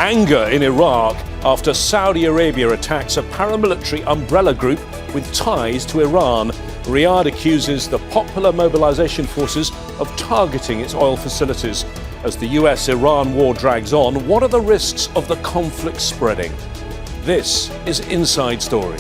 Anger in Iraq after Saudi Arabia attacks a paramilitary umbrella group with ties to Iran. Riyadh accuses the Popular Mobilisation Forces of targeting its oil facilities. As the US-Iran war drags on, what are the risks of the conflict spreading? This is Inside Story.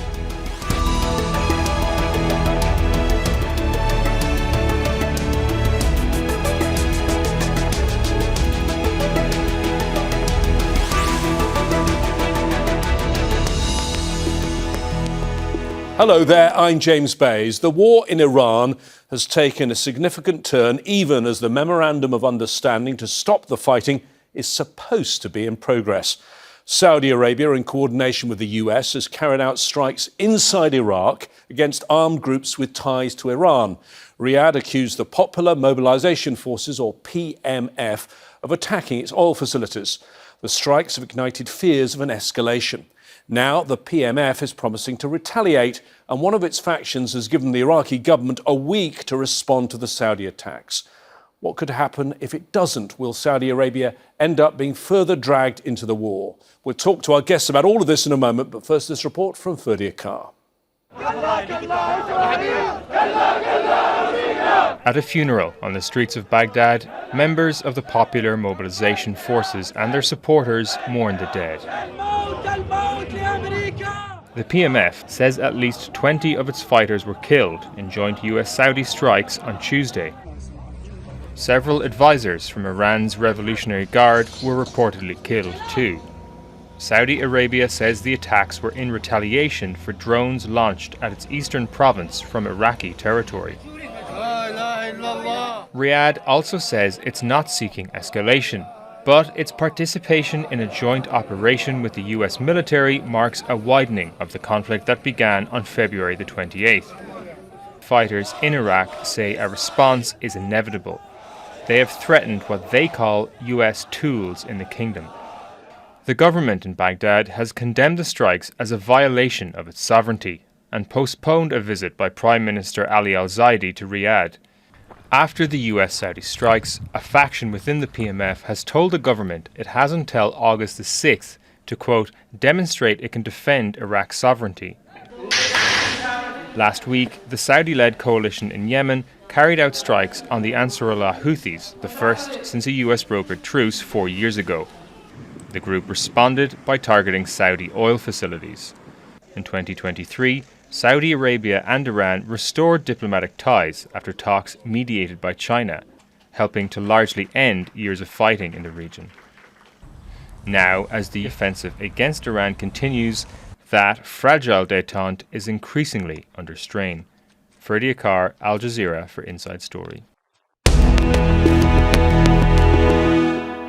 Hello there, I'm James Bays. The war in Iran has taken a significant turn even as the Memorandum of Understanding to stop the fighting is supposed to be in progress. Saudi Arabia, in coordination with the US, has carried out strikes inside Iraq against armed groups with ties to Iran. Riyadh accused the Popular Mobilisation Forces, or PMF, of attacking its oil facilities. The strikes have ignited fears of an escalation. Now the PMF is promising to retaliate, and one of its factions has given the Iraqi government a week to respond to the Saudi attacks. What could happen if it doesn't? Will Saudi Arabia end up being further dragged into the war? We'll talk to our guests about all of this in a moment, but first this report from Ferdia Carr. At a funeral on the streets of Baghdad, members of the Popular Mobilisation Forces and their supporters mourn the dead. The PMF says at least 20 of its fighters were killed in joint US-Saudi strikes on Tuesday. Several advisors from Iran's Revolutionary Guard were reportedly killed too. Saudi Arabia says the attacks were in retaliation for drones launched at its eastern province from Iraqi territory. Riyadh also says it's not seeking escalation, but its participation in a joint operation with the US military marks a widening of the conflict that began on February the 28th. Fighters in Iraq say a response is inevitable. They have threatened what they call US tools in the kingdom. The government in Baghdad has condemned the strikes as a violation of its sovereignty and postponed a visit by Prime Minister Ali al-Zaidi to Riyadh. After the US-Saudi strikes, a faction within the PMF has told the government it has until August the 6th to, quote, demonstrate it can defend Iraq's sovereignty. Last week, the Saudi-led coalition in Yemen carried out strikes on the Ansarullah Houthis, the first since a US-brokered truce 4 years ago. The group responded by targeting Saudi oil facilities. In 2023, Saudi Arabia and Iran restored diplomatic ties after talks mediated by China, helping to largely end years of fighting in the region. Now, as the offensive against Iran continues, that fragile détente is increasingly under strain. Ferdia Carr, Al Jazeera for Inside Story.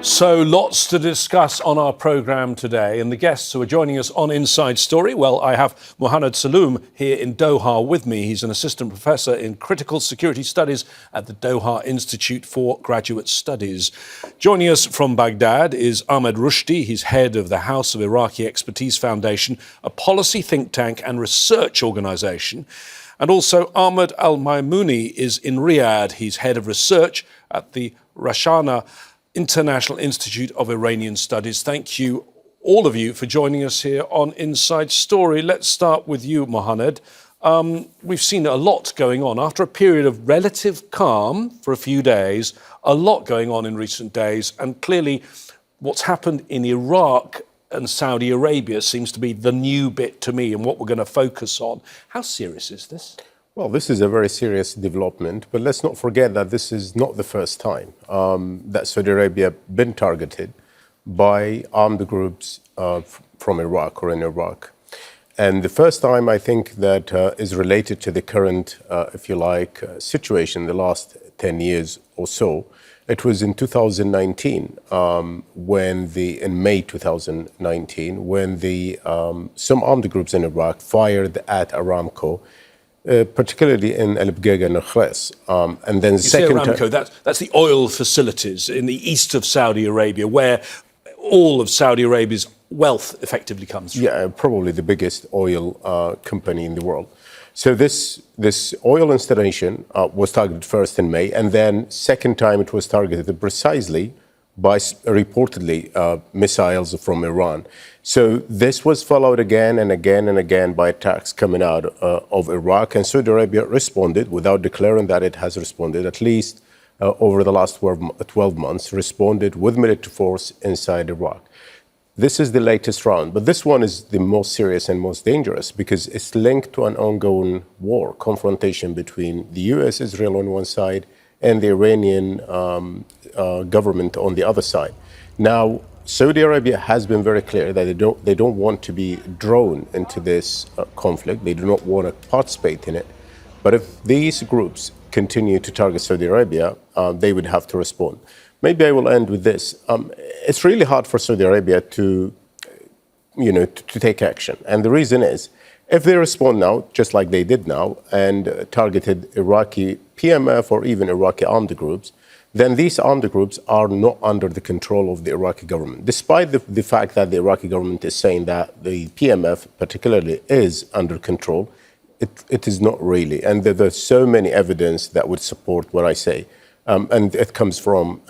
So lots to discuss on our programme today, and the guests who are joining us on Inside Story, well, I have Muhanad Seloom here in Doha with me. He's an assistant professor in critical security studies at the Doha Institute for Graduate Studies. Joining us from Baghdad is Ahmed Rushdi. He's head of the House of Iraqi Expertise Foundation, a policy think tank and research organisation. And also Ahmed al-Maimouni is in Riyadh. He's head of research at the Rasanah International Institute of Iranian Studies. Thank you, all of you, for joining us here on Inside Story. Let's start with you, Muhanad. We've seen a lot going on. After a period of relative calm for a few days, a lot going on in recent days, and clearly what's happened in Iraq and Saudi Arabia seems to be the new bit to me and what we're going to focus on. How serious is this? Well, this is a very serious development, but let's not forget that this is not the first time that Saudi Arabia been targeted by armed groups from Iraq or in Iraq. And the first time, I think, that is related to the current, if you like, situation, the last 10 years or so. It was in 2019, in May 2019, when some armed groups in Iraq fired at Aramco, particularly in Al-Bqaiqa and Al-Khres. And then Aramco, that's the oil facilities in the east of Saudi Arabia, where all of Saudi Arabia's wealth effectively comes from. Yeah, probably the biggest oil company in the world. So this oil installation was targeted first in May, and then second time it was targeted precisely by reportedly missiles from Iran. So this was followed again and again and again by attacks coming out of Iraq, and Saudi Arabia responded without declaring that it has responded, at least over the last 12 months, responded with military force inside Iraq. This is the latest round, but this one is the most serious and most dangerous because it's linked to an ongoing war, confrontation between the US, Israel on one side, and the Iranian government on the other side. Now, Saudi Arabia has been very clear that they don't want to be drawn into this conflict. They do not want to participate in it. But if these groups continue to target Saudi Arabia, they would have to respond. Maybe I will end with this. It's really hard for Saudi Arabia to take action. And the reason is, if they respond now, just like they did now, and targeted Iraqi PMF or even Iraqi armed groups, then these armed groups are not under the control of the Iraqi government. Despite the fact that the Iraqi government is saying that the PMF particularly is under control, it is not really. And there's so many evidence that would support what I say. And it comes from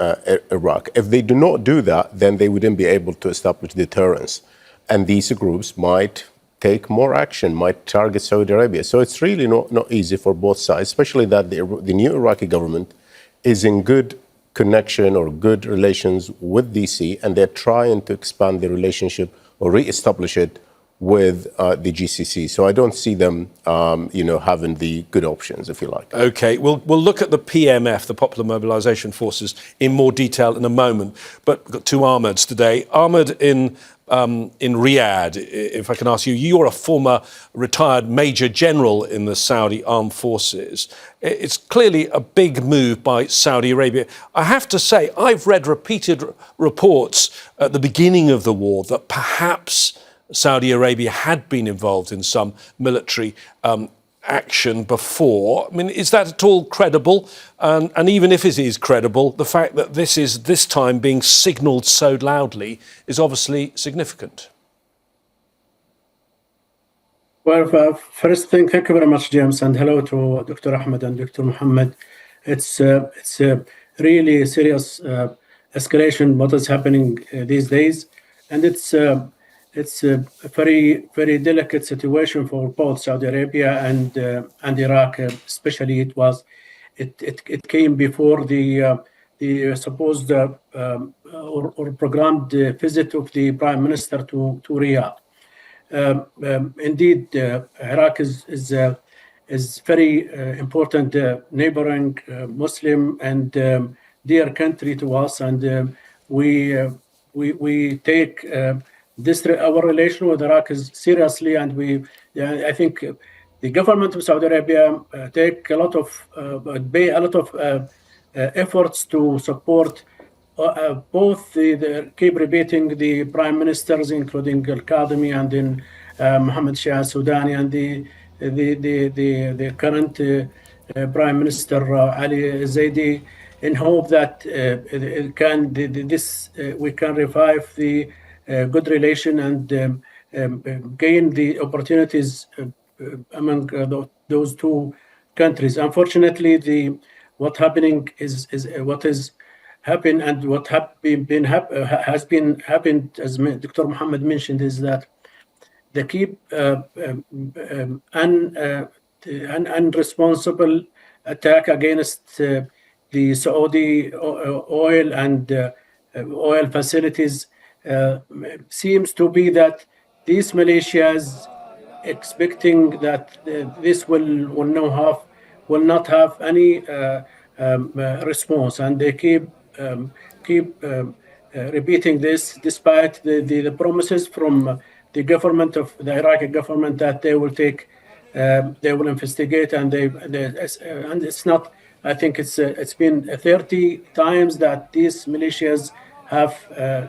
Iraq. If they do not do that, then they wouldn't be able to establish deterrence. And these groups might take more action, might target Saudi Arabia. So it's really not easy for both sides, especially that the new Iraqi government is in good connection or good relations with DC, and they're trying to expand the relationship or re-establish it with the GCC. So I don't see them, having the good options, if you like. Okay, we'll look at the PMF, the Popular Mobilisation Forces, in more detail in a moment. But we've got two Ahmeds today. Ahmed in Riyadh, if I can ask you, you're a former retired Major General in the Saudi Armed Forces. It's clearly a big move by Saudi Arabia. I have to say, I've read repeated reports at the beginning of the war that perhaps Saudi Arabia had been involved in some military action before. I mean, is that at all credible? And even if it is credible, the fact that this is this time being signalled so loudly is obviously significant. Well, first thing, thank you very much, James, and hello to Dr. Ahmed and Dr. Muhammad. It's a really serious escalation what is happening these days, and it's a very, very delicate situation for both Saudi Arabia and Iraq. Especially, it came before the supposed or programmed visit of the Prime Minister to Riyadh. Indeed, Iraq is very important neighboring Muslim and dear country to us, and we take our relation with Iraq is seriously, and I think the government of Saudi Arabia pay a lot of efforts to support both the keep repeating the prime ministers, including Al-Qademi and then Mohammed Shia Sudani, and the current Prime Minister Ali Zaidi, in hope that we can revive the good relation and gain the opportunities among those two countries. Unfortunately, what happening is what is happened, and what has been happened, as Dr. Muhammad mentioned, is that they keep unresponsible attack against the Saudi oil and oil facilities. Seems to be that these militias expecting that this will not have any response, and they keep repeating this despite the promises from the government of the Iraqi government that they will investigate, and it's not. I think it's been 30 times that these militias have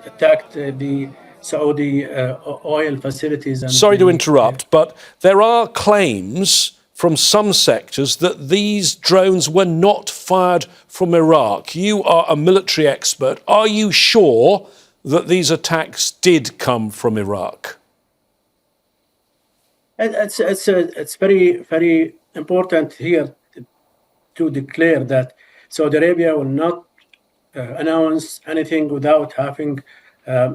attacked the Saudi oil facilities. And sorry to interrupt, but there are claims from some sectors that these drones were not fired from Iraq. You are a military expert. Are you sure that these attacks did come from Iraq? It's very, very important here to declare that Saudi Arabia will not announce anything without having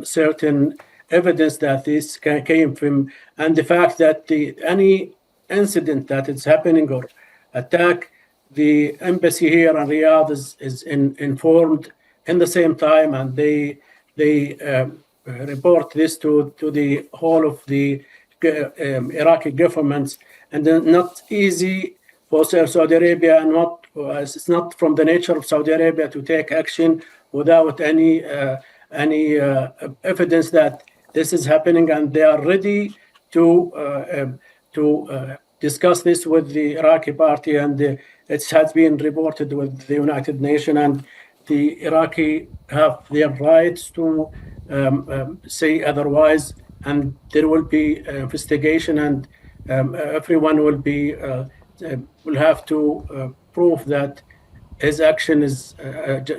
certain evidence that this came from, and the fact that any incident that is happening or attack, the embassy here in Riyadh is informed in the same time, and they report this to the whole of the Iraqi governments, and then not easy for Saudi Arabia, and it's not from the nature of Saudi Arabia to take action without any evidence that this is happening, and they are ready to discuss this with the Iraqi party, and it has been reported with the United Nations, and the Iraqi have their rights to say otherwise, and there will be investigation, and everyone will have to prove that his action is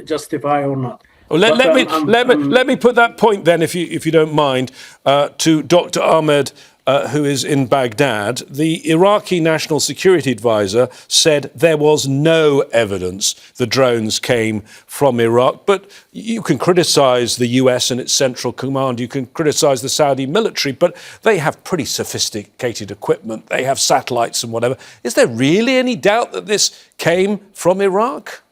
justified or not. Well, let me put that point then, if you don't mind, to Dr. Ahmed, who is in Baghdad. The Iraqi National Security Advisor said there was no evidence the drones came from Iraq. But you can criticise the US and its Central Command, you can criticise the Saudi military, but they have pretty sophisticated equipment. They have satellites and whatever. Is there really any doubt that this came from Iraq?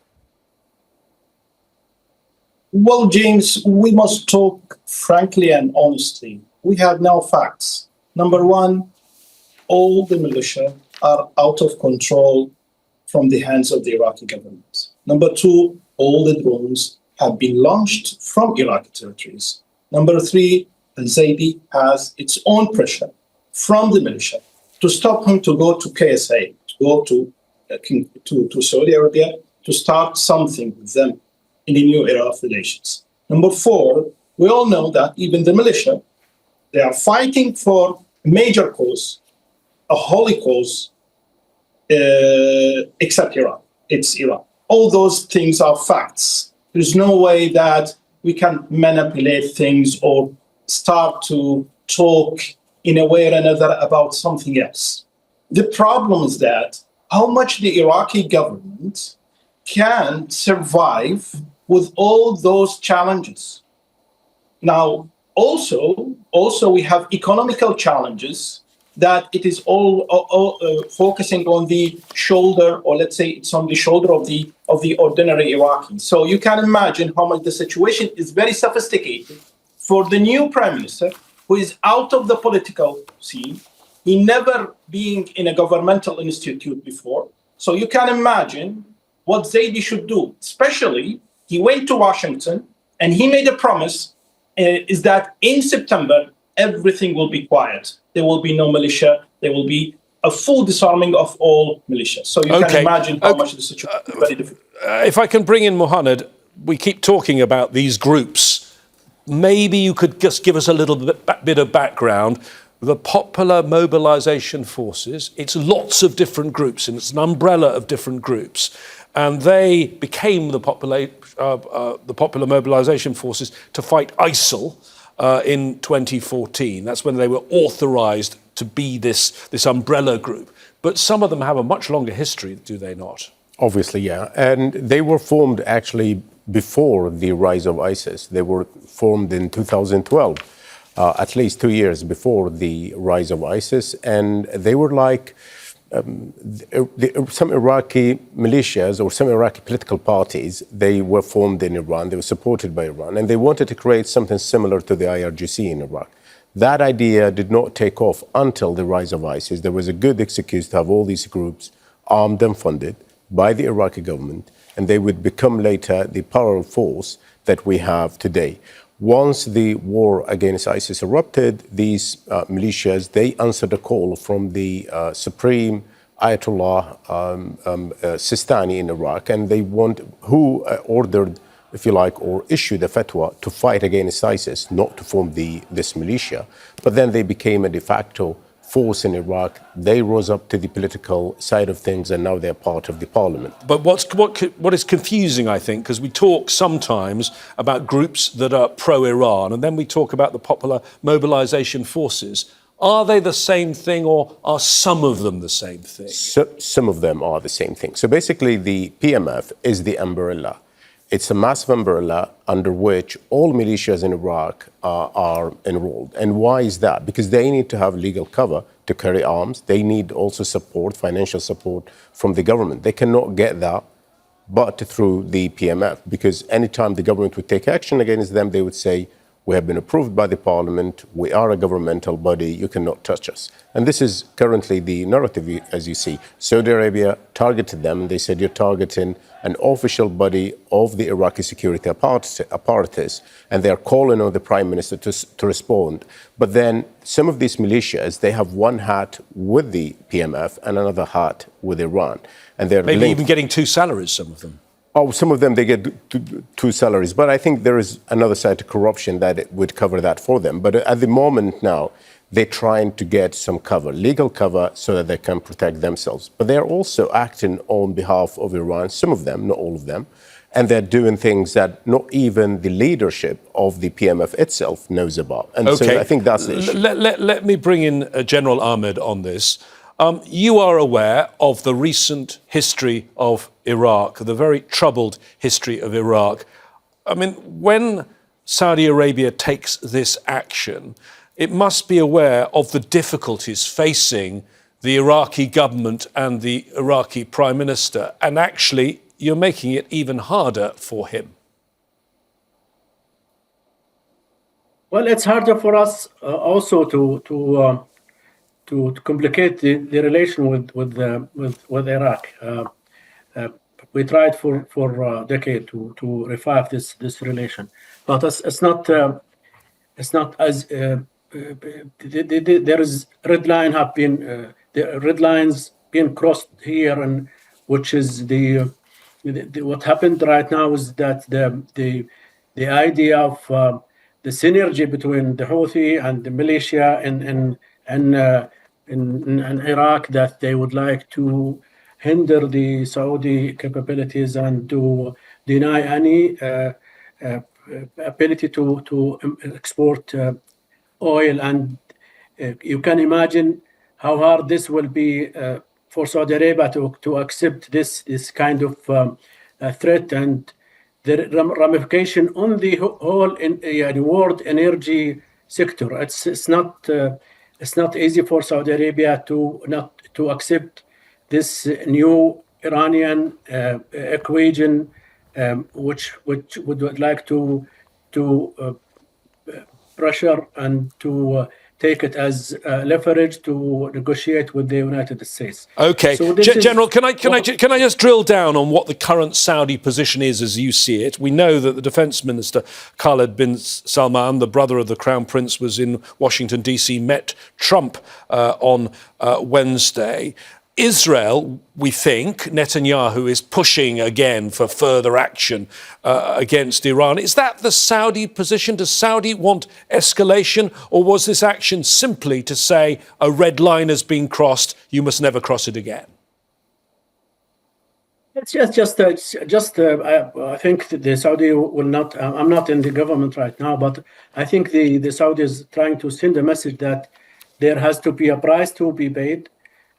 Well, James, we must talk frankly and honestly. We have now facts. Number one, all the militia are out of control from the hands of the Iraqi government. Number two, all the drones have been launched from Iraqi territories. Number three, al-Zaidi has its own pressure from the militia to stop him to go to KSA, to go to Saudi Arabia, to start something with them in the new era of relations. Number four, we all know that even the militia, they are fighting for a major cause, a holy cause, except Iran. It's Iran. All those things are facts. There's no way that we can manipulate things or start to talk in a way or another about something else. The problem is that how much the Iraqi government can survive with all those challenges. Now, also we have economical challenges that it is all focusing on the shoulder, or let's say it's on the shoulder of the ordinary Iraqi. So you can imagine how much the situation is very sophisticated for the new prime minister, who is out of the political scene. He never being in a governmental institute before. So you can imagine what Zaidi should do, especially he went to Washington and he made a promise is that in September, everything will be quiet. There will be no militia. There will be a full disarming of all militia. So you can imagine how much the situation is very difficult. If I can bring in Muhanad, we keep talking about these groups. Maybe you could just give us a little bit of background. The Popular Mobilisation Forces, it's lots of different groups, and it's an umbrella of different groups. And they became the Popular Mobilisation Forces to fight ISIL in 2014. That's when they were authorised to be this umbrella group. But some of them have a much longer history, do they not? Obviously, yeah. And they were formed actually before the rise of ISIS. They were formed in 2012, at least 2 years before the rise of ISIS. And they were like some Iraqi militias or some Iraqi political parties. They were formed in Iran. They were supported by Iran. And they wanted to create something similar to the IRGC in Iraq. That idea did not take off until the rise of ISIS. There was a good excuse to have all these groups armed and funded by the Iraqi government, and they would become later the parallel force that we have today. Once the war against ISIS erupted, these militias, they answered a call from the Supreme Ayatollah Sistani in Iraq, and who ordered, if you like, or issued a fatwa to fight against ISIS, not to form this militia. But then they became a de facto force in Iraq. They rose up to the political side of things, and now they're part of the parliament. But what is confusing, I think, because we talk sometimes about groups that are pro-Iran, and then we talk about the Popular Mobilisation Forces. Are they the same thing, or are some of them the same thing? Some of them are the same thing. So basically, the PMF is the umbrella. it's a massive umbrella under which all militias in Iraq are enrolled. And why is that? Because they need to have legal cover to carry arms. They need also support, financial support from the government. They cannot get that but through the PMF, because anytime the government would take action against them, they would say, we have been approved by the parliament, we are a governmental body, you cannot touch us. And this is currently the narrative, as you see. Saudi Arabia targeted them, and they said, you're targeting an official body of the Iraqi security apparatus, and they are calling on the prime minister to respond. But then some of these militias, they have one hat with the PMF and another hat with Iran. And they're maybe linked. even getting two salaries, some of them. Oh, some of them, they get two salaries. But I think there is another side to corruption that it would cover that for them. But at the moment now, they're trying to get some cover, legal cover, so that they can protect themselves. But they're also acting on behalf of Iran, some of them, not all of them. And they're doing things that not even the leadership of the PMF itself knows about. And okay. So I think that's the issue. Let me bring in General Ahmed on this. You are aware of the recent history of Iraq, the very troubled history of Iraq. I mean, when Saudi Arabia takes this action, it must be aware of the difficulties facing the Iraqi government and the Iraqi prime minister. And actually, you're making it even harder for him. Well, it's harder for us also to complicate the relation with Iraq. We tried for a decade to revive this relation, but it's not as there is red line have been the red lines being crossed here, and which is the what happened right now is that the idea of the synergy between the Houthi and the militia in Iraq, that they would like to hinder the Saudi capabilities and to deny any ability to export oil. And you can imagine how hard this will be for Saudi Arabia to accept this kind of threat, and the ramification on the whole world energy sector. It's not easy for Saudi Arabia to accept this new Iranian equation, which would like to pressure and to take it as leverage to negotiate with the United States. Okay, so General, can I just drill down on what the current Saudi position is as you see it? We know that the Defence Minister Khaled bin Salman, the brother of the Crown Prince, was in Washington DC, met Trump on Wednesday. Israel, we think, Netanyahu is pushing again for further action against Iran. Is that the Saudi position? Does Saudi want escalation, or was this action simply to say a red line has been crossed, you must never cross it again? It's just I think the Saudi will not. I'm not in the government right now, but I think the Saudis trying to send a message that there has to be a price to be paid.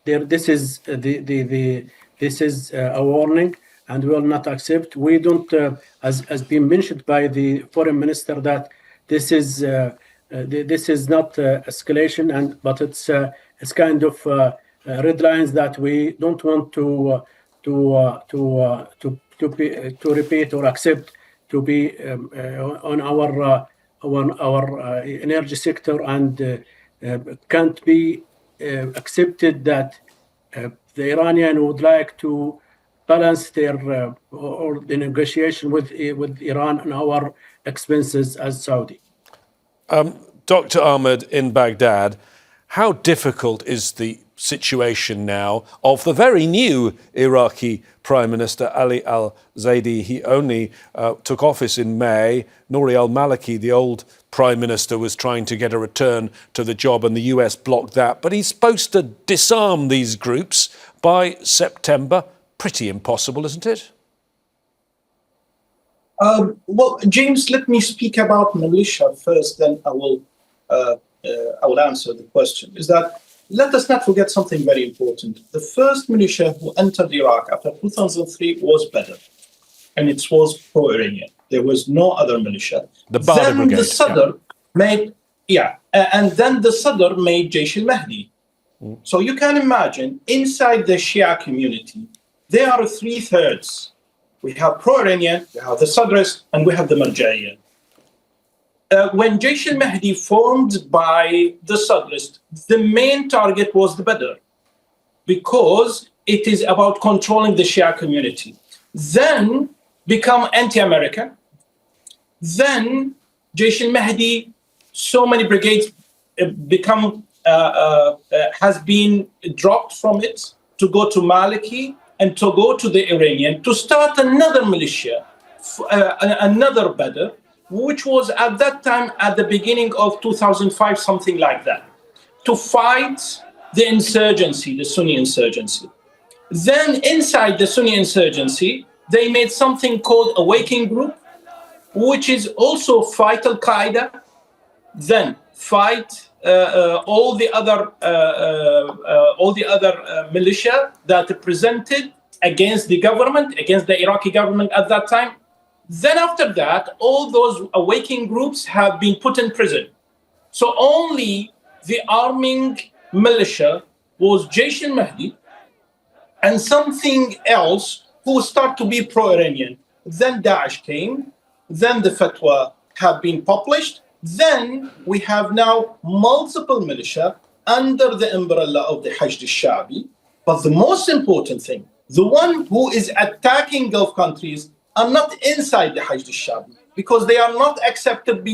This is a warning, and we will not accept. We don't, as been mentioned by the foreign minister, that this is not escalation, but it's kind of red lines that we don't want to repeat or accept to be on our energy sector, and can't be accepted that the Iranian would like to balance their or the negotiation with Iran on our expenses as Saudi. Dr. Ahmed in Baghdad, how difficult is the situation now of the very new Iraqi Prime Minister Ali al-Zaidi? He only took office in May. Nouri al-Maliki, the old Prime Minister, was trying to get a return to the job, and the US blocked that. But he's supposed to disarm these groups by September. Pretty impossible, isn't it? Well, James, let me speak about militia first, then I will answer the question. Is that, let us not forget something very important. The first militia who entered Iraq after 2003 was Badr. and it was pro-Iranian. There was no other militia. The Badr Brigade. The Sadr made, and then the Sadr made Jaish al-Mahdi. So you can imagine, inside the Shia community, there are 3/3. We have pro-Iranian, we have the Sadrists, and we have the Marja'iyya. When Jaish al-Mahdi formed by the Sadrists, the main target was the Badr, because it is about controlling the Shia community. Then become anti-American. Then Jaish al-Mahdi, so many brigades has been dropped from it to go to Maliki and to go to the Iranian to start another militia, another Badr, which was at that time at the beginning of 2005, something like that, to fight the insurgency, the Sunni insurgency. Then inside the Sunni insurgency, they made something called a Waking Group, which is also fight Al-Qaeda, then fight all the other militia that presented against the government, against the Iraqi government at that time. Then after that, all those awakening groups have been put in prison. So only the arming militia was Jaish al-Mahdi and something else who start to be pro-Iranian. Then Daesh came, then the fatwa have been published. Then we have now multiple militia under the umbrella of the Hashd al-Sha'bi. But the most important thing, the one who is attacking Gulf countries are not inside the Hashd al-Sha'bi, because they are not accepted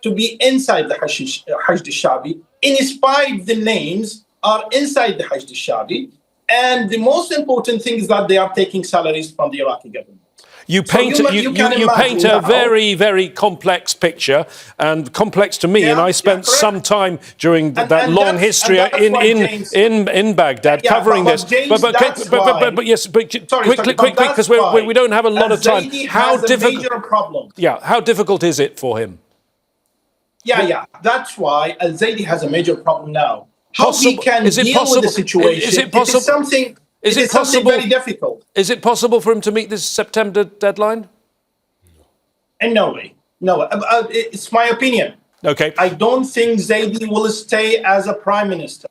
to be inside the Hashd al-Sha'bi, in spite the names are inside the Hashd al-Sha'bi. And the most important thing is that they are taking salaries from the Iraqi government. You paint a very, very complex picture, and complex to me. And I spent some time during that long history in Baghdad covering this. But yes, quickly, because we don't have a lot of time. How difficult? Yeah, how difficult is it for him? That's why Al-Zaidi has a major problem now. How he can deal with the situation? Is it possible? It is something very difficult. Is it possible for him to meet this September deadline? In no way. No, it's my opinion. Okay. I don't think Zaidi will stay as a prime minister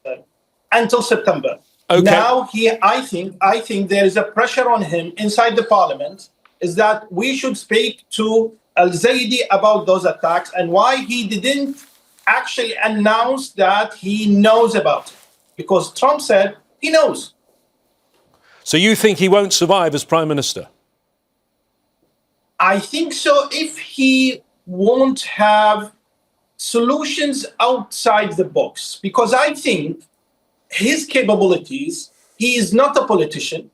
until September. Okay. Now, I think there is a pressure on him inside the parliament, is that we should speak to Al-Zaidi about those attacks and why he didn't actually announce that he knows about it. Because Trump said he knows. So you think he won't survive as Prime Minister? I think so, if he won't have solutions outside the box. Because I think his capabilities, he is not a politician,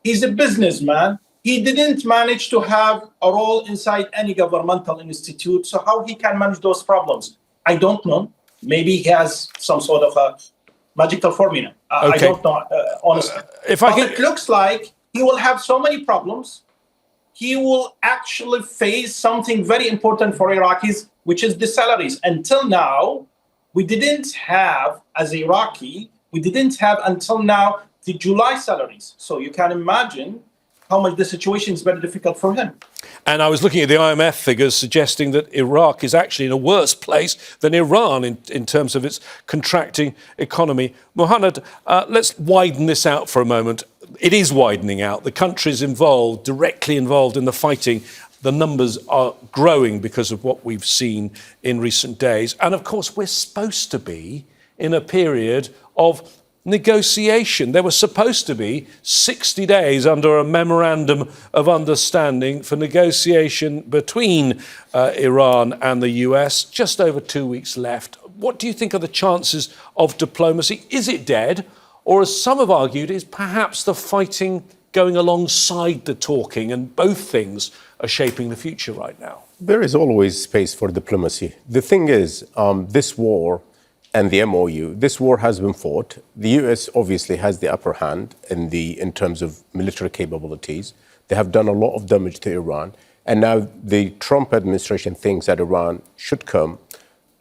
he's a businessman. He didn't manage to have a role inside any governmental institute. So how he can manage those problems? I don't know. Maybe he has some sort of a magical formula. I don't know, honestly. It looks like he will have so many problems. He will actually face something very important for Iraqis, which is the salaries. Until now, we didn't have, as Iraqi, until now the July salaries. So you can imagine how much the situation is very difficult for him. And I was looking at the IMF figures suggesting that Iraq is actually in a worse place than Iran in terms of its contracting economy. Muhanad, let's widen this out for a moment. It is widening out. The countries involved, directly involved in the fighting, the numbers are growing because of what we've seen in recent days. And of course, we're supposed to be in a period of negotiation. There was supposed to be 60 days under a Memorandum of Understanding for negotiation between Iran and the US. Just over 2 weeks left. What do you think are the chances of diplomacy? Is it dead? Or, as some have argued, is perhaps the fighting going alongside the talking, and both things are shaping the future right now? There is always space for diplomacy. The thing is, this war and the MOU, this war has been fought. The US obviously has the upper hand in terms of military capabilities. They have done a lot of damage to Iran. And now the Trump administration thinks that Iran should come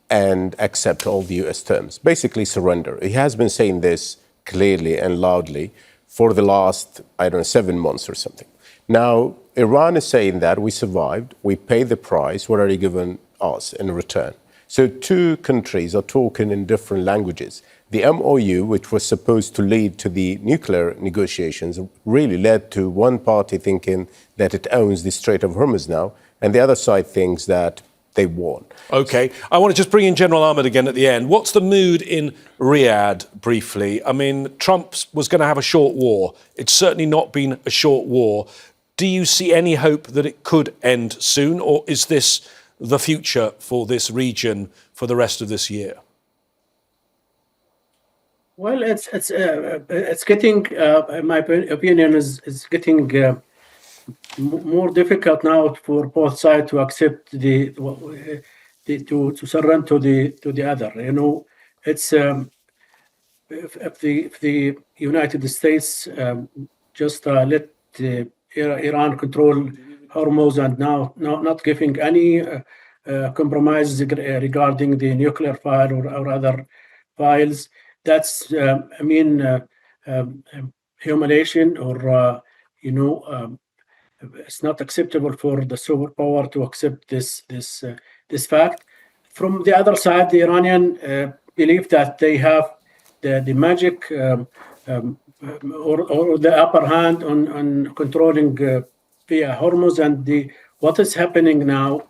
and accept all the US terms, basically surrender. He has been saying this clearly and loudly for the last, 7 months or something. Now, Iran is saying that we survived, we paid the price, what are you giving us in return? So two countries are talking in different languages. The MOU, which was supposed to lead to the nuclear negotiations, really led to one party thinking that it owns the Strait of Hormuz now, and the other side thinks that they won. OK. I want to just bring in General Ahmed again at the end. What's the mood in Riyadh, briefly? I mean, Trump was going to have a short war. It's certainly not been a short war. Do you see any hope that it could end soon, or is this the future for this region for the rest of this year? Well, it's getting, in my opinion, is getting more difficult now for both sides to accept to surrender to the other. You know, it's if the United States just let Iran control Hormuz and now not giving any compromise regarding the nuclear file or other files, that's humiliation, or it's not acceptable for the superpower to accept this fact. From the other side, the Iranian believe that they have the magic or the upper hand on controlling via Hormuz, and what is happening now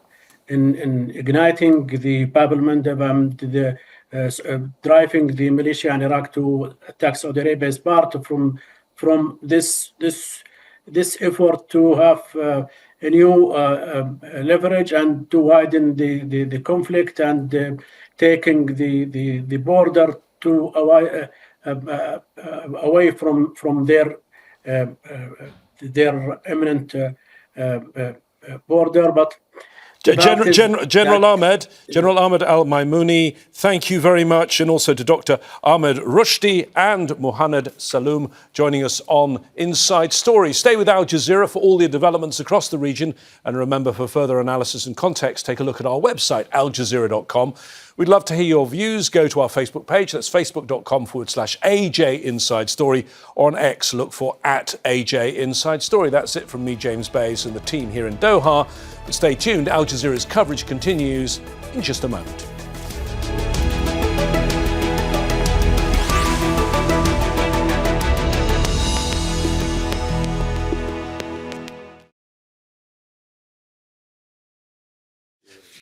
in igniting the Bab al-Mandeb and driving the militia in Iraq to attack Saudi Arabia is part from this effort to have a new leverage and to widen the conflict and taking the border to away from their imminent border. But General Ahmed Al-Maimouni, thank you very much, and also to Dr. Ahmed Rushdi and Muhanad Seloom joining us on Inside Story. Stay with Al Jazeera for all the developments across the region, and remember, for further analysis and context, take a look at our website, aljazeera.com. We'd love to hear your views. Go to our Facebook page, that's facebook.com/AJ Inside Story, or on X, look for @AJ Inside Story. That's it from me, James Bays, and the team here in Doha. But stay tuned, Al Jazeera's coverage continues in just a moment.